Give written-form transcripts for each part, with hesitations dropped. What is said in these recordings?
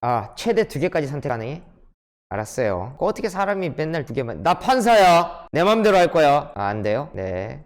아, 최대 2개까지 선택 가능해? 알았어요. 어떻게 사람이 맨날 2개만. 나 판사야. 내 맘대로 할 거야. 아, 안 돼요? 네.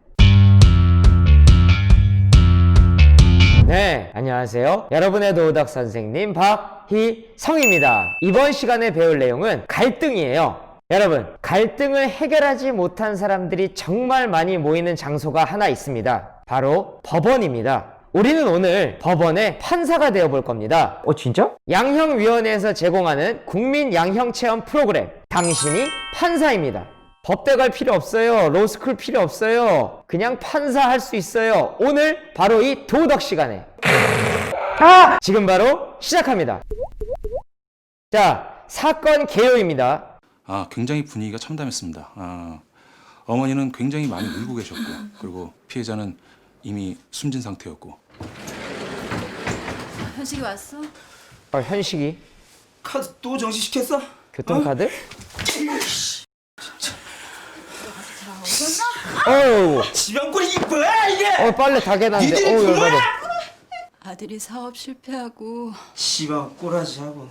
네, 안녕하세요. 여러분의 도우닥 선생님 박희성입니다. 이번 시간에 배울 내용은 갈등이에요. 여러분, 갈등을 해결하지 못한 사람들이 정말 많이 모이는 장소가 하나 있습니다. 바로 법원입니다. 우리는 오늘 법원의 판사가 되어볼 겁니다. 진짜? 양형위원회에서 제공하는 국민 양형체험 프로그램, 당신이 판사입니다. 법대 갈 필요 없어요. 로스쿨 필요 없어요. 그냥 판사 할 수 있어요. 오늘 바로 이 도덕 시간에 지금 바로 시작합니다. 자, 사건 개요입니다. 굉장히 분위기가 참담했습니다. 어머니는 굉장히 많이 울고 계셨고, 그리고 피해자는 이미 숨진 상태였고. 현식이 왔어? 현식이 카드 또 정지시켰어? 교통카드? 어우, 지방골이 이 뭐야 이게? 빨래 다 개났는데. 니들이 열받아. 불러야? 아들이 사업 실패하고 씨발 꼬라지하고.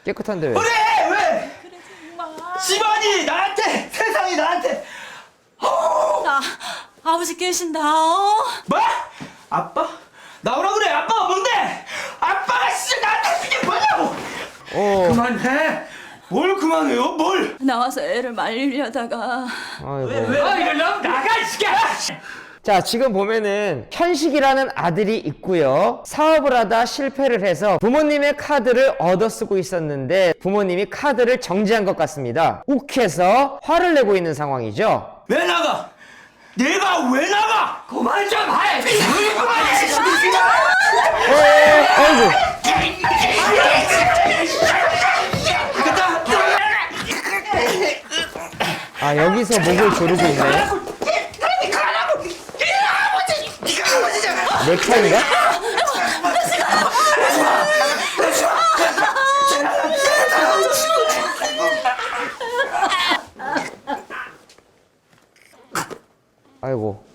깨끗한데 왜? 그래 왜? 집안이 나한테 세상이 나한테. 나 아버지 깨신다. 어? 뭐? 아빠? 나오라 그래. 아빠가 뭔데? 아빠가 진짜 나한테 이게 뭐냐고. 그만해. 뭘 그만해요? 뭘? 나와서 애를 말리려다가 아이고. 이러려면 나가 이 새끼야. 자, 지금 보면은 현식이라는 아들이 있고요. 사업을 하다 실패를 해서 부모님의 카드를 얻어 쓰고 있었는데 부모님이 카드를 정지한 것 같습니다. 욱해서 화를 내고 있는 상황이죠. 왜 나가? 내가 왜 나가? 그만 좀 해. 그만해. 아이고. 여기서 목을 조르고 있네. 넥타이인가? 아이고.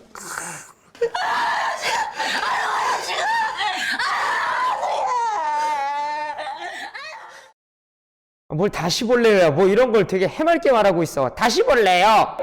뭘 다시 볼래요? 뭐 이런 걸 되게 해맑게 말하고 있어. 다시 볼래요?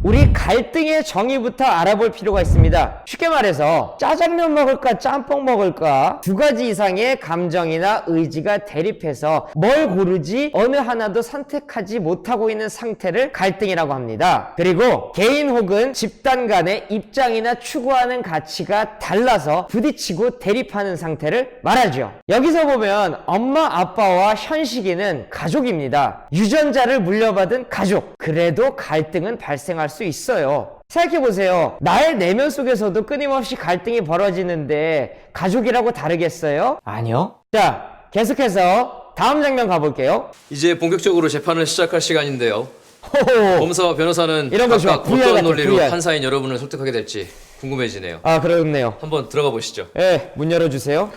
우리 갈등의 정의부터 알아볼 필요가 있습니다. 쉽게 말해서 짜장면 먹을까 짬뽕 먹을까 2가지 이상의 감정이나 의지가 대립해서 뭘 고르지 어느 하나도 선택하지 못하고 있는 상태를 갈등이라고 합니다. 그리고 개인 혹은 집단 간의 입장이나 추구하는 가치가 달라서 부딪히고 대립하는 상태를 말하죠. 여기서 보면 엄마 아빠와 현식이는 가족입니다. 유전자를 물려받은 가족. 그래도 갈등은 발생할 수 있어요. 생각해보세요. 나의 내면 속에서도 끊임없이 갈등이 벌어지는데 가족이라고 다르겠어요? 아니요. 자, 계속해서 다음 장면 가볼게요. 이제 본격적으로 재판을 시작할 시간인데요. 호호. 검사와 변호사는 이런 거 좋아. 각각 VR 어떤 같아, 논리로 VR. 판사인 여러분을 설득하게 될지 궁금해지네요. 그렇네요. 한번 들어가 보시죠. 예, 문 열어주세요.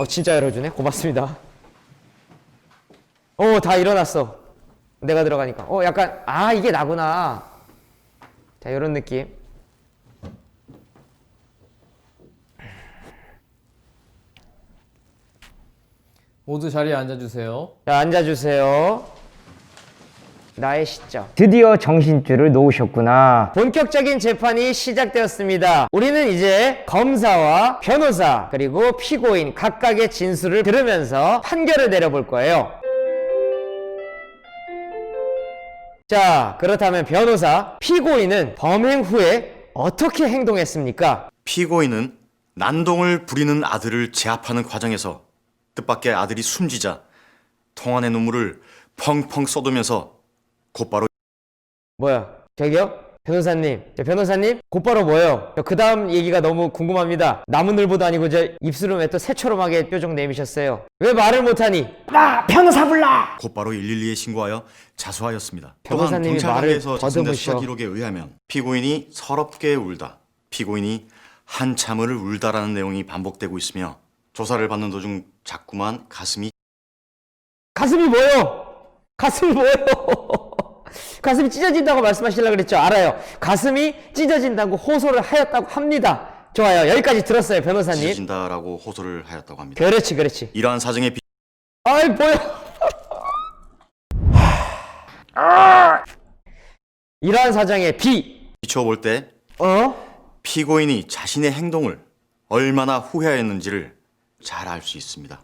진짜 열어주네. 고맙습니다. 다 일어났어. 내가 들어가니까. 약간, 이게 나구나. 자, 이런 느낌. 모두 자리에 앉아주세요. 자, 앉아주세요. 나의 시점. 드디어 정신줄을 놓으셨구나. 본격적인 재판이 시작되었습니다. 우리는 이제 검사와 변호사 그리고 피고인 각각의 진술을 들으면서 판결을 내려볼 거예요. 자, 그렇다면 변호사, 피고인은 범행 후에 어떻게 행동했습니까? 피고인은 난동을 부리는 아들을 제압하는 과정에서 뜻밖의 아들이 숨지자 통안의 눈물을 펑펑 쏟으면서 곧바로 뭐야? 저기요? 변호사님, 변호사님 곧바로 뭐예요? 그 다음 얘기가 너무 궁금합니다. 나무늘보도 아니고 저 입술은 왜 또 새초롬하게 표정 내미셨어요? 왜 말을 못하니? 변호사 불러! 곧바로 112에 신고하여 자수하였습니다. 또한 변호사님이 경찰관에서 말을 작성된 더듬으셔. 수사 기록에 의하면 피고인이 서럽게 울다, 피고인이 한참을 울다라는 내용이 반복되고 있으며 조사를 받는 도중 자꾸만 가슴이 뭐예요? 가슴이 뭐예요? 가슴이 찢어진다고 말씀하시려고 그랬죠? 알아요. 가슴이 찢어진다고 호소를 하였다고 합니다. 좋아요. 여기까지 들었어요, 변호사님. 찢어진다라고 호소를 하였다고 합니다. 그렇지. 이러한 사정에 아이 뭐야? 이러한 사정에 B. 비춰볼 때 어? 피고인이 자신의 행동을 얼마나 후회했는지를 잘 알 수 있습니다.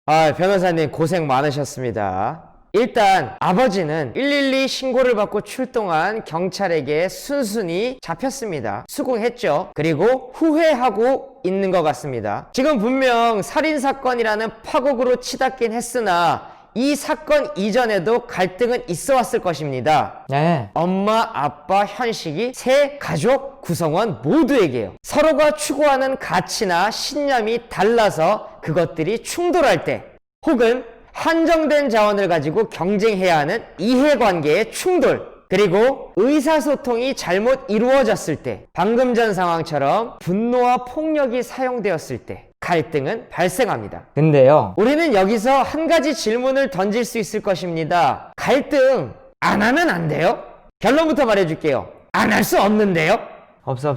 아, 변호사님 고생 많으셨습니다. 일단 아버지는 112 신고를 받고 출동한 경찰에게 순순히 잡혔습니다. 수긍했죠. 그리고 후회하고 있는 것 같습니다. 지금 분명 살인사건이라는 파국으로 치닫긴 했으나 이 사건 이전에도 갈등은 있어 왔을 것입니다. 네. 엄마, 아빠, 현식이 세 가족 구성원 모두에게요. 서로가 추구하는 가치나 신념이 달라서 그것들이 충돌할 때, 혹은 한정된 자원을 가지고 경쟁해야 하는 이해관계의 충돌, 그리고 의사소통이 잘못 이루어졌을 때, 방금 전 상황처럼 분노와 폭력이 사용되었을 때 갈등은 발생합니다. 근데요, 우리는 여기서 한 가지 질문을 던질 수 있을 것입니다. 갈등 안 하면 안 돼요? 결론부터 말해줄게요. 안 할 수 없는데요? 없어.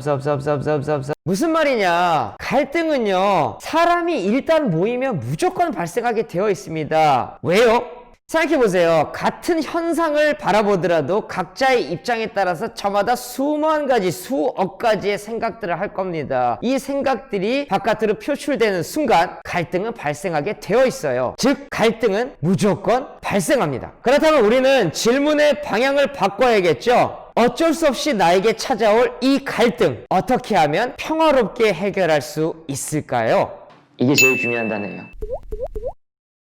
무슨 말이냐? 갈등은요, 사람이 일단 모이면 무조건 발생하게 되어 있습니다. 왜요? 생각해보세요. 같은 현상을 바라보더라도 각자의 입장에 따라서 저마다 수만 가지, 수억 가지의 생각들을 할 겁니다. 이 생각들이 바깥으로 표출되는 순간 갈등은 발생하게 되어 있어요. 즉, 갈등은 무조건 발생합니다. 그렇다면 우리는 질문의 방향을 바꿔야겠죠? 어쩔 수 없이 나에게 찾아올 이 갈등, 어떻게 하면 평화롭게 해결할 수 있을까요? 이게 제일 중요한 단어예요.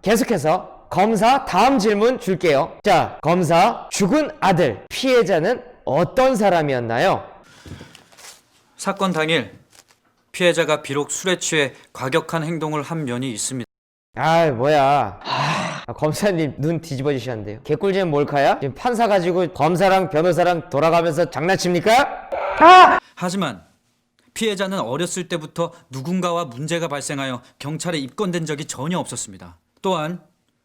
계속해서 검사 다음 질문 줄게요. 자, 검사, 죽은 아들 피해자는 어떤 사람이었나요? 사건 당일 피해자가 비록 술에 취해 과격한 행동을 한 면이 있습니다. 아, 뭐야. 검사님 눈 뒤집어지셨는데요. 개꿀잼 몰카야? 지금 판사 가지고 검사랑 변호사랑 돌아가면서 장난칩니까? 하지만 피해자는 어렸을 때부터 누군가와 문제가 발생하여 경찰에 입건된 적이 전혀 없었습니다. 또한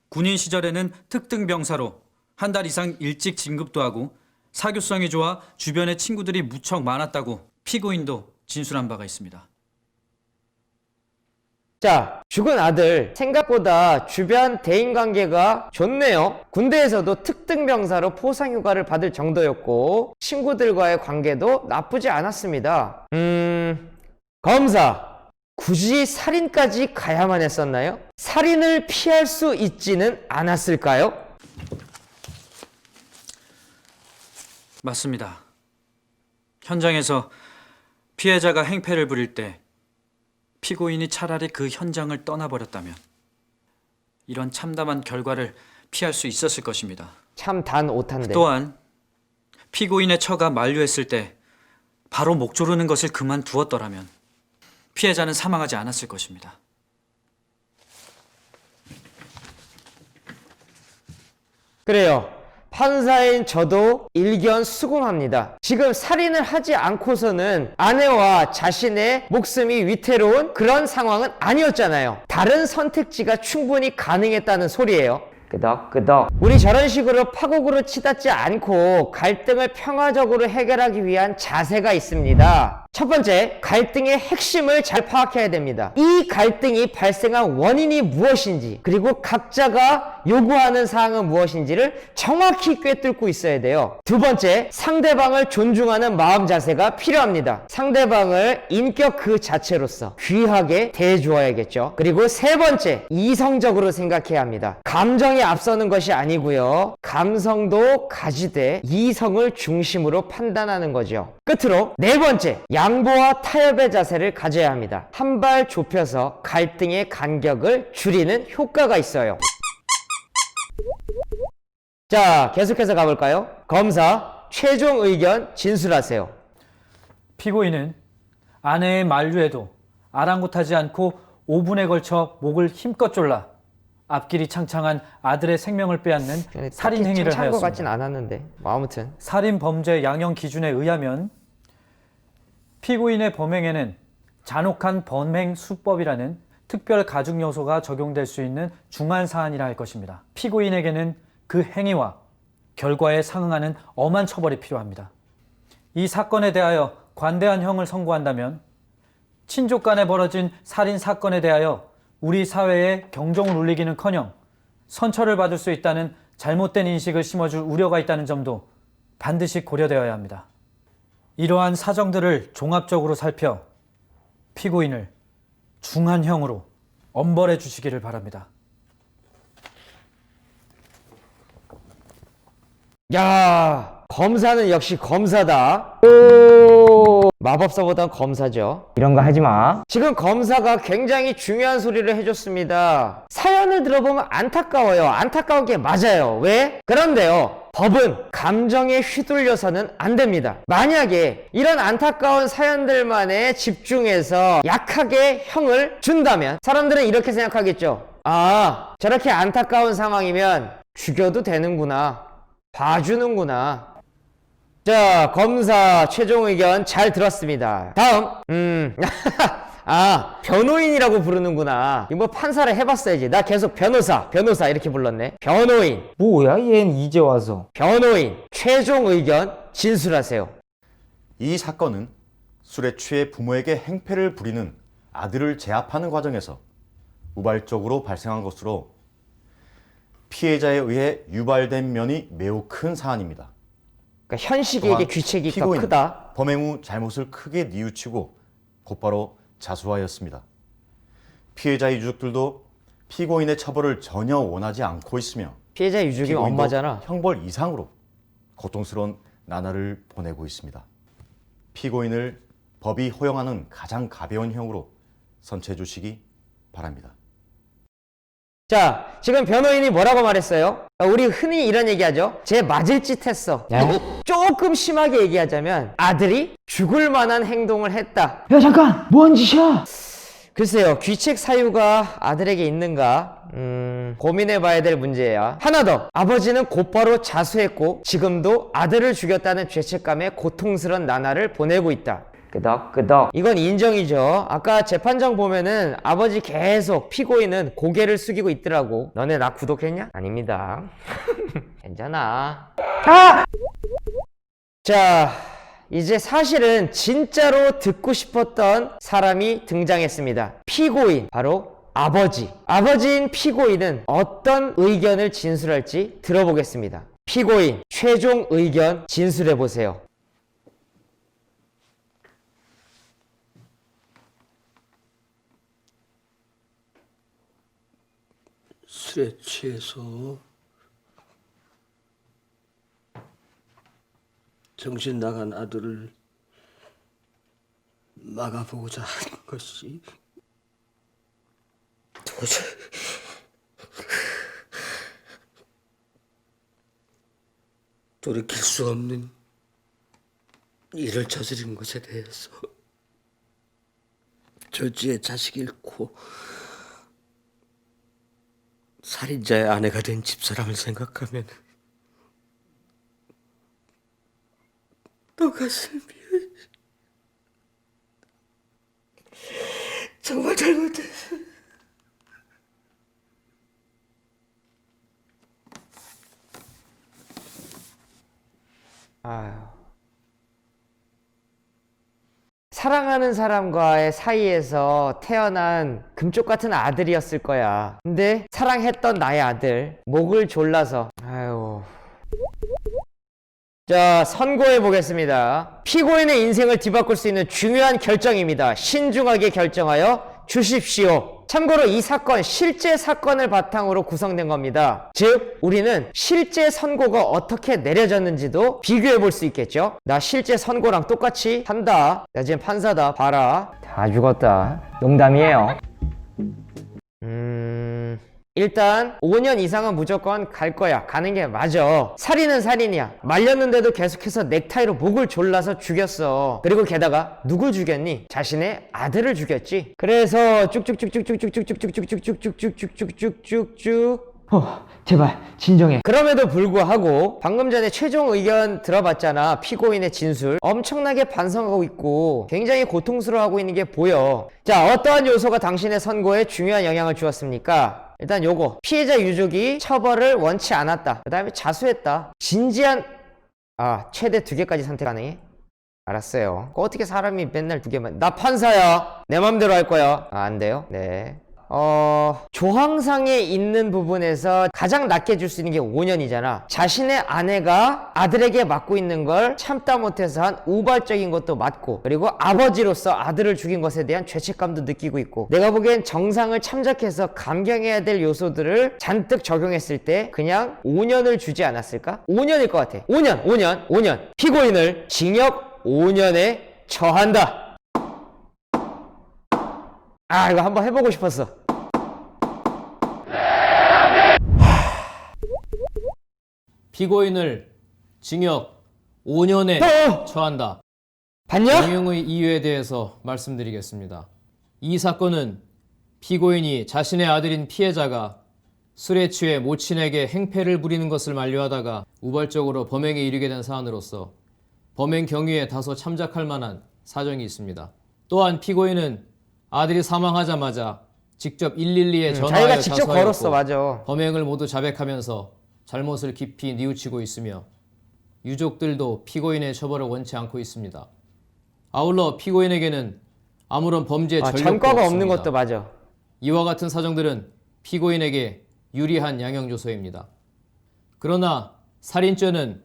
군인 시절에는 특등병사로 한 달 이상 일찍 진급도 하고 사교성이 좋아 주변에 친구들이 무척 많았다고 피고인도 진술한 바가 있습니다. 자, 죽은 아들 생각보다 주변 대인관계가 좋네요. 군대에서도 특등병사로 포상휴가를 받을 정도였고 친구들과의 관계도 나쁘지 않았습니다. 검사, 굳이 살인까지 가야만 했었나요? 살인을 피할 수 있지는 않았을까요? 맞습니다. 현장에서 피해자가 행패를 부릴 때 피고인이 차라리 그 현장을 떠나버렸다면 이런 참담한 결과를 피할 수 있었을 것입니다. 참 단 오탄데. 또한 피고인의 처가 만류했을 때 바로 목 조르는 것을 그만두었더라면 피해자는 사망하지 않았을 것입니다. 그래요. 판사인 저도 일견 수긍합니다. 지금 살인을 하지 않고서는 아내와 자신의 목숨이 위태로운 그런 상황은 아니었잖아요. 다른 선택지가 충분히 가능했다는 소리예요. 끄덕끄덕. 우리 저런 식으로 파국으로 치닫지 않고 갈등을 평화적으로 해결하기 위한 자세가 있습니다. 첫 번째, 갈등의 핵심을 잘 파악해야 됩니다. 이 갈등이 발생한 원인이 무엇인지, 그리고 각자가 요구하는 사항은 무엇인지를 정확히 꿰뚫고 있어야 돼요. 두 번째, 상대방을 존중하는 마음 자세가 필요합니다. 상대방을 인격 그 자체로서 귀하게 대해주어야겠죠. 그리고 세 번째, 이성적으로 생각해야 합니다. 감정이 앞서는 것이 아니고요, 감성도 가지되 이성을 중심으로 판단하는 거죠. 끝으로 네 번째, 양보와 타협의 자세를 가져야 합니다. 한 발 좁혀서 갈등의 간격을 줄이는 효과가 있어요. 자, 계속해서 가볼까요? 검사, 최종 의견 진술하세요. 피고인은 아내의 만류에도 아랑곳하지 않고 5분에 걸쳐 목을 힘껏 졸라 앞길이 창창한 아들의 생명을 빼앗는 살인 행위를 창창한 것 같진 하였습니다. 않았는데 뭐 아무튼 살인 범죄 양형 기준에 의하면 피고인의 범행에는 잔혹한 범행 수법이라는 특별 가중 요소가 적용될 수 있는 중한 사안이라 할 것입니다. 피고인에게는 그 행위와 결과에 상응하는 엄한 처벌이 필요합니다. 이 사건에 대하여 관대한 형을 선고한다면 친족 간에 벌어진 살인 사건에 대하여 우리 사회에 경종을 울리기는커녕 선처를 받을 수 있다는 잘못된 인식을 심어줄 우려가 있다는 점도 반드시 고려되어야 합니다. 이러한 사정들을 종합적으로 살펴 피고인을 중한형으로 엄벌해 주시기를 바랍니다. 야, 검사는 역시 검사다. 마법사보단 검사죠. 이런 거 하지 마. 지금 검사가 굉장히 중요한 소리를 해줬습니다. 사연을 들어보면 안타까워요. 안타까운 게 맞아요. 왜? 그런데요, 법은 감정에 휘둘려서는 안 됩니다. 만약에 이런 안타까운 사연들만에 집중해서 약하게 형을 준다면 사람들은 이렇게 생각하겠죠. 아, 저렇게 안타까운 상황이면 죽여도 되는구나, 봐주는구나. 자, 검사 최종 의견 잘 들었습니다. 다음, 아, 변호인이라고 부르는구나. 이거 뭐 판사를 해봤어야지. 나 계속 변호사 이렇게 불렀네. 변호인. 뭐야, 얘는 이제 와서. 변호인, 최종 의견 진술하세요. 이 사건은 술에 취해 부모에게 행패를 부리는 아들을 제압하는 과정에서 우발적으로 발생한 것으로 피해자에 의해 유발된 면이 매우 큰 사안입니다. 그러니까 현식에게 귀책이 피고인은 크다. 범행 후 잘못을 크게 뉘우치고 곧바로 자수하였습니다. 피해자의 유족들도 피고인의 처벌을 전혀 원하지 않고 있으며 피해자 유족이 피고인도 엄마잖아. 형벌 이상으로 고통스러운 나날을 보내고 있습니다. 피고인을 법이 허용하는 가장 가벼운 형으로 선처해 주시기 바랍니다. 자, 지금 변호인이 뭐라고 말했어요? 우리 흔히 이런 얘기하죠. 쟤 맞을 짓 했어. 조금 심하게 얘기하자면 아들이 죽을 만한 행동을 했다. 야, 잠깐! 뭐한 짓이야? 글쎄요, 귀책 사유가 아들에게 있는가? 고민해봐야 될 문제야. 하나 더, 아버지는 곧바로 자수했고 지금도 아들을 죽였다는 죄책감에 고통스러운 나날을 보내고 있다. 끄덕끄덕. 이건 인정이죠. 아까 재판정 보면은 아버지 계속 피고인은 고개를 숙이고 있더라고. 너네 나 구독했냐? 아닙니다. 괜찮아. 자, 이제 사실은 진짜로 듣고 싶었던 사람이 등장했습니다. 피고인, 바로 아버지. 아버지인 피고인은 어떤 의견을 진술할지 들어보겠습니다. 피고인, 최종 의견 진술해보세요. 술에 취해서 정신 나간 아들을 막아보고자 한 것이 도저히 돌이킬 수 없는 일을 저지른 것에 대해서 조지의 자식 잃고 살인자의 아내가 된 집사람을 생각하면 또 가슴이 정말 잘못했어. 아유. 사랑하는 사람과의 사이에서 태어난 금쪽 같은 아들이었을 거야. 근데 사랑했던 나의 아들, 목을 졸라서. 아유. 자, 선고해 보겠습니다. 피고인의 인생을 뒤바꿀 수 있는 중요한 결정입니다. 신중하게 결정하여 주십시오. 참고로 이 사건 실제 사건을 바탕으로 구성된 겁니다. 즉, 우리는 실제 선고가 어떻게 내려졌는지도 비교해 볼 수 있겠죠. 나 실제 선고랑 똑같이 한다. 나 지금 판사다. 봐라. 다 죽었다. 농담이에요. 일단 5년 이상은 무조건 갈 거야. 가는 게 맞아. 살인은 살인이야. 말렸는데도 계속해서 넥타이로 목을 졸라서 죽였어. 그리고 게다가 누굴 죽였니? 자신의 아들을 죽였지. 그래서 쭉쭉쭉쭉쭉쭉쭉쭉쭉쭉쭉쭉쭉쭉쭉쭉쭉 제발 진정해. 그럼에도 불구하고 방금 전에 최종 의견 들어봤잖아. 피고인의 진술 엄청나게 반성하고 있고 굉장히 고통스러워하고 있는 게 보여. 자, 어떠한 요소가 당신의 선고에 중요한 영향을 주었습니까? 일단 요거, 피해자 유족이 처벌을 원치 않았다. 그 다음에 자수했다. 진지한 최대 2개까지 선택 가능해. 알았어요. 어떻게 사람이 맨날 두 개만. 나 판사야. 내 맘대로 할 거야. 아, 안 돼요? 네. 조항상에 있는 부분에서 가장 낮게 줄 수 있는 게 5년이잖아. 자신의 아내가 아들에게 맡고 있는 걸 참다 못해서 한 우발적인 것도 맞고, 그리고 아버지로서 아들을 죽인 것에 대한 죄책감도 느끼고 있고, 내가 보기엔 정상을 참작해서 감경해야 될 요소들을 잔뜩 적용했을 때 그냥 5년을 주지 않았을까? 5년일 것 같아. 5년. 피고인을 징역 5년에 처한다. 아, 이거 한번 해보고 싶었어. 피고인을 징역 5년에 처한다. 봤냐? 양형의 이유에 대해서 말씀드리겠습니다. 이 사건은 피고인이 자신의 아들인 피해자가 술에 취해 모친에게 행패를 부리는 것을 만류하다가 우발적으로 범행에 이르게 된 사안으로서 범행 경위에 다소 참작할 만한 사정이 있습니다. 또한 피고인은 아들이 사망하자마자 직접 112에 전화하여 자기가 직접 자수하였고 걸었어. 맞아. 범행을 모두 자백하면서 잘못을 깊이 뉘우치고 있으며 유족들도 피고인의 처벌을 원치 않고 있습니다. 아울러 피고인에게는 아무런 범죄 전력도 전과가 없습니다. 없는 것도 맞아. 이와 같은 사정들은 피고인에게 유리한 양형 요소입니다. 그러나 살인죄는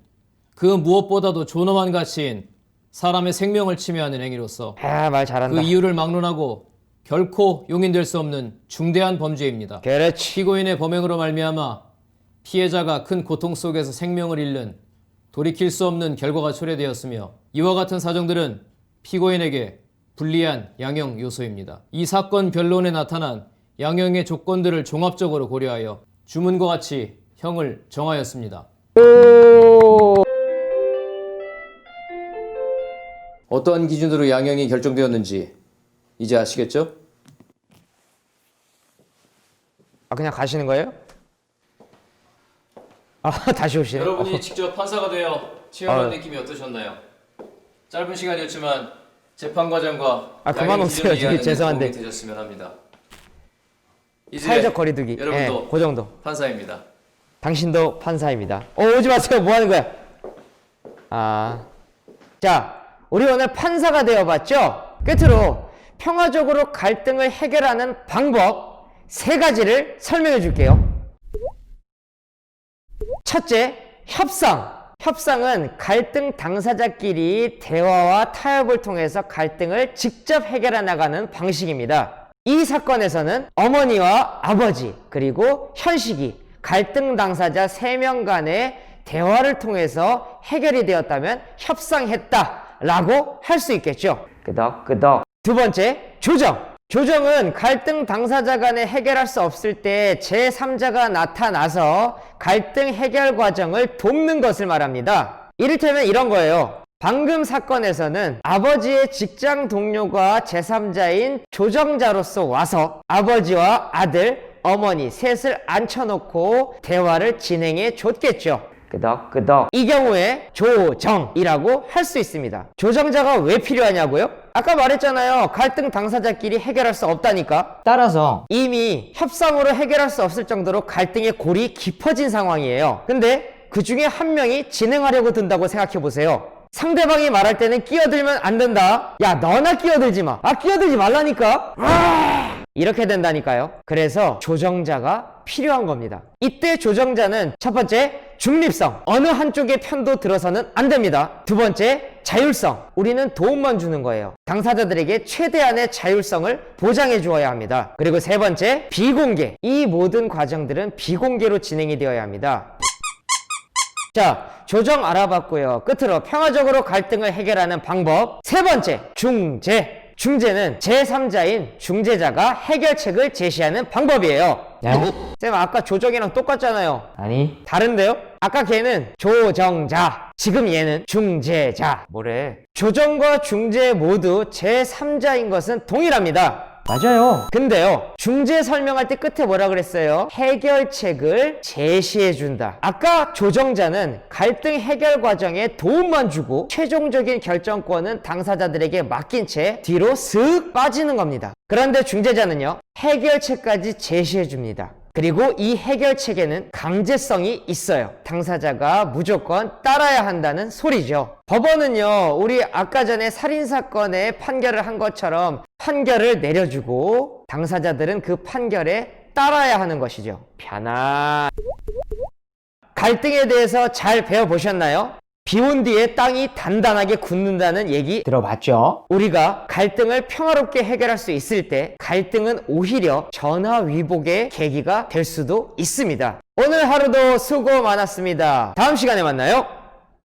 그 무엇보다도 존엄한 가치인 사람의 생명을 침해하는 행위로서 말 잘한다. 그 이유를 막론하고 결코 용인될 수 없는 중대한 범죄입니다. 그렇지. 피고인의 범행으로 말미암아 피해자가 큰 고통 속에서 생명을 잃는 돌이킬 수 없는 결과가 초래되었으며, 이와 같은 사정들은 피고인에게 불리한 양형 요소입니다. 이 사건 변론에 나타난 양형의 조건들을 종합적으로 고려하여 주문과 같이 형을 정하였습니다. 어떠한 기준으로 양형이 결정되었는지 이제 아시겠죠? 그냥 가시는 거예요? 다시 오시네. 여러분이 직접 판사가 되어 체험한 느낌이 어떠셨나요? 짧은 시간이었지만 재판 과정과 그만 오세요. 저기 죄송한데. 도움이 되셨으면 합니다. 이제 사회적 거리두기. 여러분도 그 정도. 판사입니다. 당신도 판사입니다. 오지 마세요. 뭐 하는 거야? 자, 우리 오늘 판사가 되어봤죠? 끝으로 평화적으로 갈등을 해결하는 방법 3가지를 설명해 줄게요. 첫째, 협상. 협상은 갈등 당사자끼리 대화와 타협을 통해서 갈등을 직접 해결해 나가는 방식입니다. 이 사건에서는 어머니와 아버지 그리고 현식이 갈등 당사자 3명 간의 대화를 통해서 해결이 되었다면 협상했다라고 할 수 있겠죠. 끄덕끄덕. 두 번째, 조정. 조정은 갈등 당사자 간에 해결할 수 없을 때 제3자가 나타나서 갈등 해결 과정을 돕는 것을 말합니다. 이를테면 이런 거예요. 방금 사건에서는 아버지의 직장 동료가 제3자인 조정자로서 와서 아버지와 아들, 어머니 셋을 앉혀놓고 대화를 진행해 줬겠죠. 끄덕끄덕. 이 경우에 조정이라고 할 수 있습니다. 조정자가 왜 필요하냐고요? 아까 말했잖아요. 갈등 당사자끼리 해결할 수 없다니까. 따라서 이미 협상으로 해결할 수 없을 정도로 갈등의 골이 깊어진 상황이에요. 근데 그 중에 한 명이 진행하려고 든다고 생각해 보세요. 상대방이 말할 때는 끼어들면 안 된다. 야, 너나 끼어들지 마. 끼어들지 말라니까. 이렇게 된다니까요. 그래서 조정자가 필요한 겁니다. 이때 조정자는 첫 번째, 중립성. 어느 한쪽의 편도 들어서는 안 됩니다. 두 번째, 자율성. 우리는 도움만 주는 거예요. 당사자들에게 최대한의 자율성을 보장해 주어야 합니다. 그리고 세 번째, 비공개. 이 모든 과정들은 비공개로 진행이 되어야 합니다. 자, 조정 알아봤고요. 끝으로 평화적으로 갈등을 해결하는 방법. 세 번째, 중재. 중재는 제3자인 중재자가 해결책을 제시하는 방법이에요. 쌤, 아까 조정이랑 똑같잖아요. 아니, 다른데요? 아까 걔는 조정자, 지금 얘는 중재자. 뭐래? 조정과 중재 모두 제3자인 것은 동일합니다. 맞아요. 근데요, 중재 설명할 때 끝에 뭐라 그랬어요? 해결책을 제시해준다. 아까 조정자는 갈등 해결 과정에 도움만 주고 최종적인 결정권은 당사자들에게 맡긴 채 뒤로 슥 빠지는 겁니다. 그런데 중재자는요, 해결책까지 제시해줍니다. 그리고 이 해결책에는 강제성이 있어요. 당사자가 무조건 따라야 한다는 소리죠. 법원은요, 우리 아까 전에 살인사건의 판결을 한 것처럼 판결을 내려주고 당사자들은 그 판결에 따라야 하는 것이죠. 갈등에 대해서 잘 배워보셨나요? 비온 뒤에 땅이 단단하게 굳는다는 얘기 들어봤죠? 우리가 갈등을 평화롭게 해결할 수 있을 때 갈등은 오히려 전화위복의 계기가 될 수도 있습니다. 오늘 하루도 수고 많았습니다. 다음 시간에 만나요.